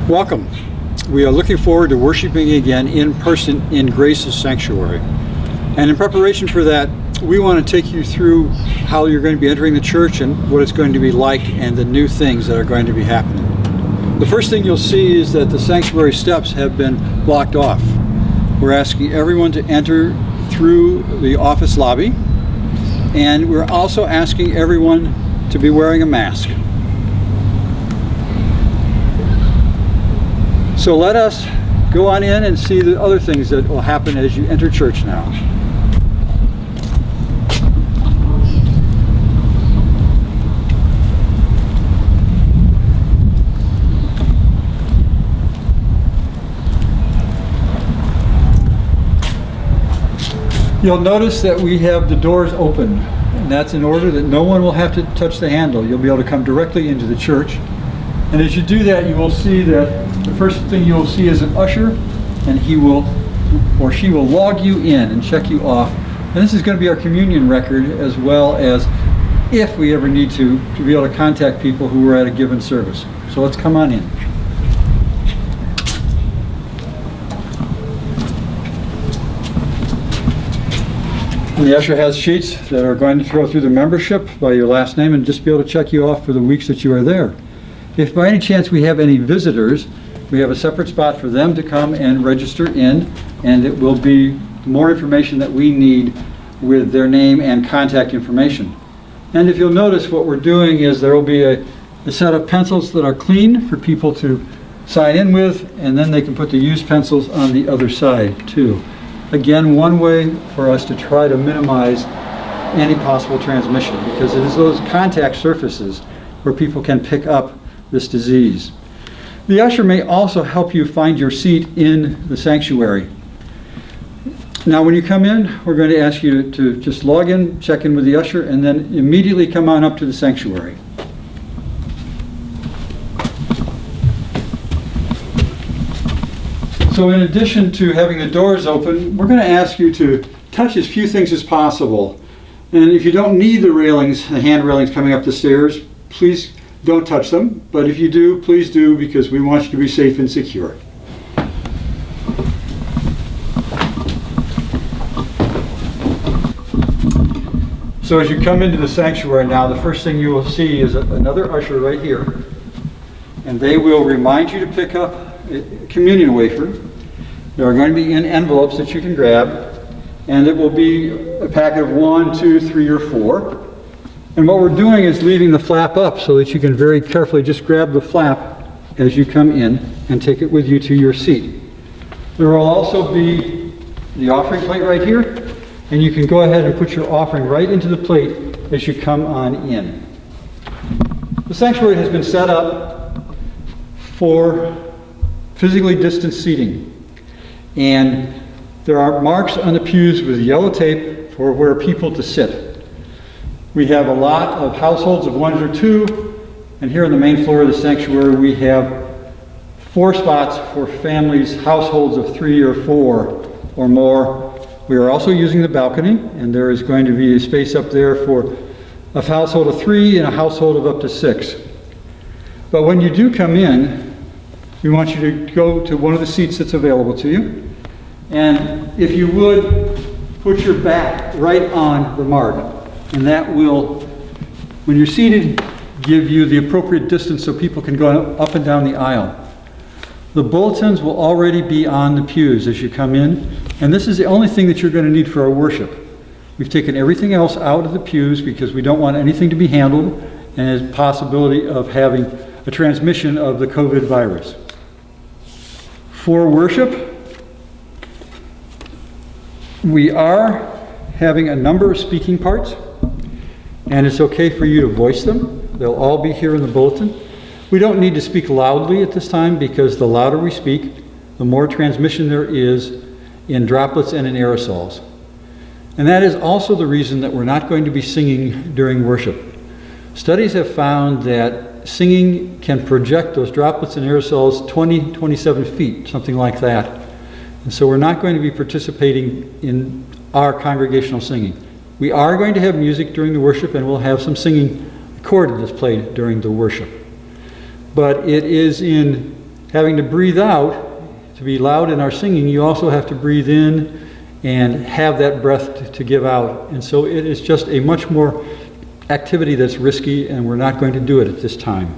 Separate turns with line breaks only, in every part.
Welcome. We are looking forward to worshiping again in person in Grace's Sanctuary. And in preparation for that, we want to take you through how you're going to be entering the church and what it's going to be like and the new things that are going to be happening. The first thing you'll see is that the sanctuary steps have been blocked off. We're asking everyone to enter through the office lobby, and we're also asking everyone to be wearing a mask. So let us go on in and see the other things that will happen as you enter church now. You'll notice that we have the doors open, and that's in order that no one will have to touch the handle. You'll be able to come directly into the church. And as you do that, you will see that the first thing you'll see is an usher, and he will or she will log you in and check you off. And this is going to be our communion record, as well as if we ever need to be able to contact people who were at a given service. So let's come on in. And the usher has sheets that are going to go through the membership by your last name and just be able to check you off for the weeks that you are there. If by any chance we have any visitors, we have a separate spot for them to come and register in, and it will be more information that we need with their name and contact information. And if you'll notice, what we're doing is there will be a set of pencils that are clean for people to sign in with, and then they can put the used pencils on the other side too. Again, one way for us to try to minimize any possible transmission, because it is those contact surfaces where people can pick up this disease. The usher may also help you find your seat in the sanctuary. Now when you come in, we're going to ask you to just log in, check in with the usher, and then immediately come on up to the sanctuary. So in addition to having the doors open, we're going to ask you to touch as few things as possible. And if you don't need the railings, the hand railings coming up the stairs, please don't touch them. But if you do, please do, because we want you to be safe and secure. So as you come into the sanctuary now, the first thing you will see is another usher right here. And they will remind you to pick up a communion wafer. They are going to be in envelopes that you can grab, and it will be a packet of 1, 2, 3, or 4. And what we're doing is leaving the flap up so that you can very carefully just grab the flap as you come in and take it with you to your seat. There will also be the offering plate right here, and you can go ahead and put your offering right into the plate as you come on in. The sanctuary has been set up for physically distanced seating, and there are marks on the pews with yellow tape for where people to sit. We have a lot of households of 1 or 2, and here on the main floor of the sanctuary we have 4 spots for families, households of 3 or 4 or more. We are also using the balcony, and there is going to be a space up there for a household of 3 and a household of up to 6. But when you do come in, we want you to go to one of the seats that's available to you. And if you would, put your back right on the mark. And that will, when you're seated, give you the appropriate distance so people can go up and down the aisle. The bulletins will already be on the pews as you come in. And this is the only thing that you're going to need for our worship. We've taken everything else out of the pews because we don't want anything to be handled and there's a possibility of having a transmission of the COVID virus. For worship, we are having a number of speaking parts, and it's okay for you to voice them. They'll all be here in the bulletin. We don't need to speak loudly at this time because the louder we speak, the more transmission there is in droplets and in aerosols. And that is also the reason that we're not going to be singing during worship. Studies have found that singing can project those droplets and aerosols 20, 27 feet, something like that. And so we're not going to be participating in our congregational singing. We are going to have music during the worship, and we'll have some singing recorded that's played during the worship. But it is in having to breathe out, to be loud in our singing, you also have to breathe in and have that breath to give out. And so it is just a much more activity that's risky, and we're not going to do it at this time.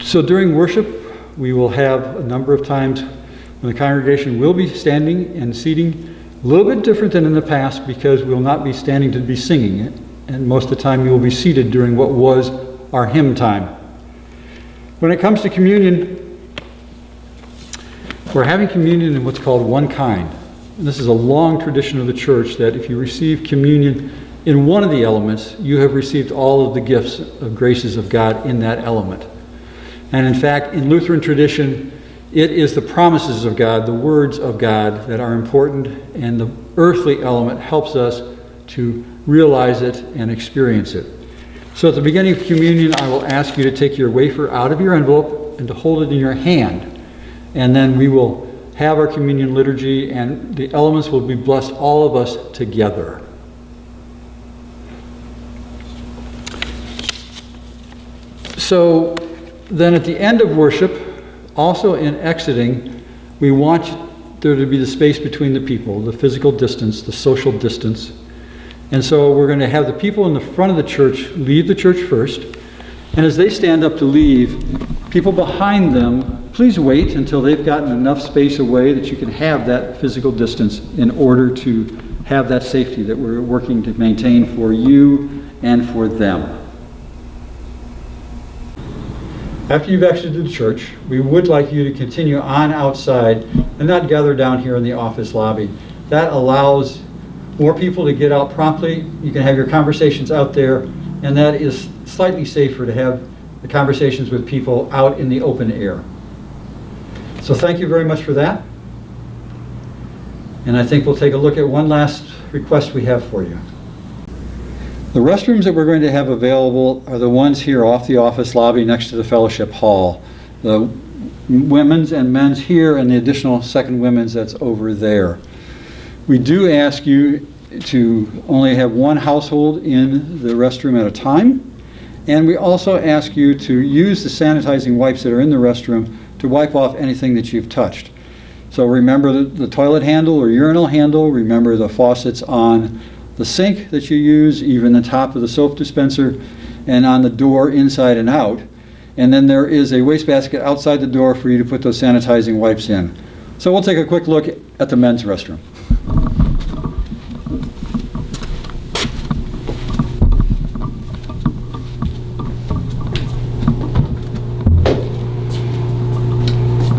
So during worship, we will have a number of times when the congregation will be standing and seating, a little bit different than in the past because we will not be standing to be singing it, and most of the time you will be seated during what was our hymn time. When it comes to communion, we're having communion in what's called one kind. And this is a long tradition of the church that if you receive communion in one of the elements, you have received all of the gifts of graces of God in that element. And in fact, in Lutheran tradition, it is the promises of God, the words of God that are important, and the earthly element helps us to realize it and experience it. So at the beginning of communion, I will ask you to take your wafer out of your envelope and to hold it in your hand. And then we will have our communion liturgy, and the elements will be blessed, all of us together. So then at the end of worship, also in exiting, we want there to be the space between the people, the physical distance, the social distance. And so we're going to have the people in the front of the church leave the church first. And as they stand up to leave, people behind them, please wait until they've gotten enough space away that you can have that physical distance in order to have that safety that we're working to maintain for you and for them. After you've exited the church, we would like you to continue on outside and not gather down here in the office lobby. That allows more people to get out promptly. You can have your conversations out there, and that is slightly safer to have the conversations with people out in the open air. So thank you very much for that. And I think we'll take a look at one last request we have for you. The restrooms that we're going to have available are the ones here off the office lobby next to the fellowship hall. The women's and men's here, and the additional second women's that's over there. We do ask you to only have one household in the restroom at a time. And we also ask you to use the sanitizing wipes that are in the restroom to wipe off anything that you've touched. So remember the toilet handle or urinal handle, remember the faucets on the sink that you use, even the top of the soap dispenser, and on the door inside and out. And then there is a wastebasket outside the door for you to put those sanitizing wipes in. So we'll take a quick look at the men's restroom.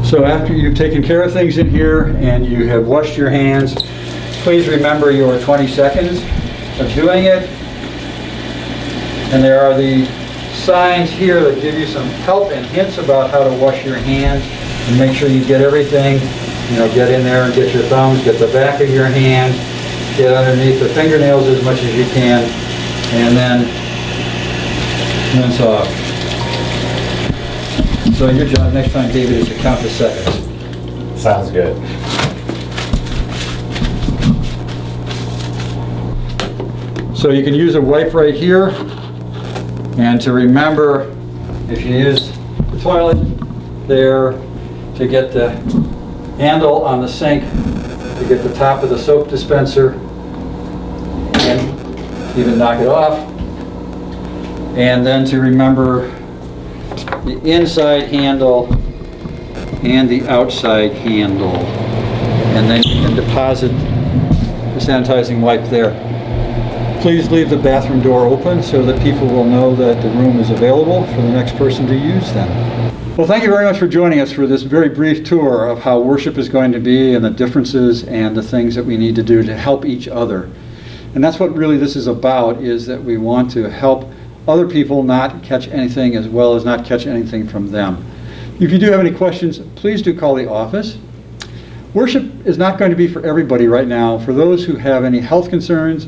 So after you've taken care of things in here and you have washed your hands, please remember your 20 seconds of doing it. And there are the signs here that give you some help and hints about how to wash your hands. And make sure you get everything, get in there and get your thumbs, get the back of your hand, get underneath the fingernails as much as you can, and then rinse off. So your job next time, David, is to count the seconds.
Sounds good.
So you can use a wipe right here, and to remember, if you use the toilet there, to get the handle on the sink, to get the top of the soap dispenser, and even knock it off, and then to remember the inside handle and the outside handle, and then you can deposit the sanitizing wipe there. Please leave the bathroom door open so that people will know that the room is available for the next person to use them. Well, thank you very much for joining us for this very brief tour of how worship is going to be and the differences and the things that we need to do to help each other. And that's what really this is about, is that we want to help other people not catch anything as well as not catch anything from them. If you do have any questions, please do call the office. Worship is not going to be for everybody right now. For those who have any health concerns,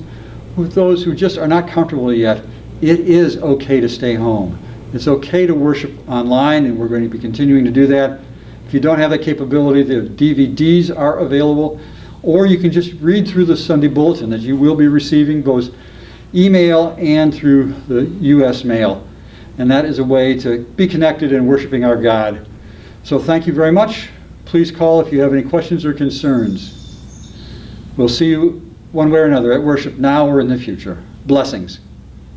with those who just are not comfortable yet, it is okay to stay home. It's okay to worship online, and we're going to be continuing to do that. If you don't have that capability, the DVDs are available, or you can just read through the Sunday bulletin that you will be receiving both email and through the U.S. mail. and that is a way to be connected and worshiping our God. So thank you very much. Please call if you have any questions or concerns. We'll see you one way or another at worship now or in the future. Blessings.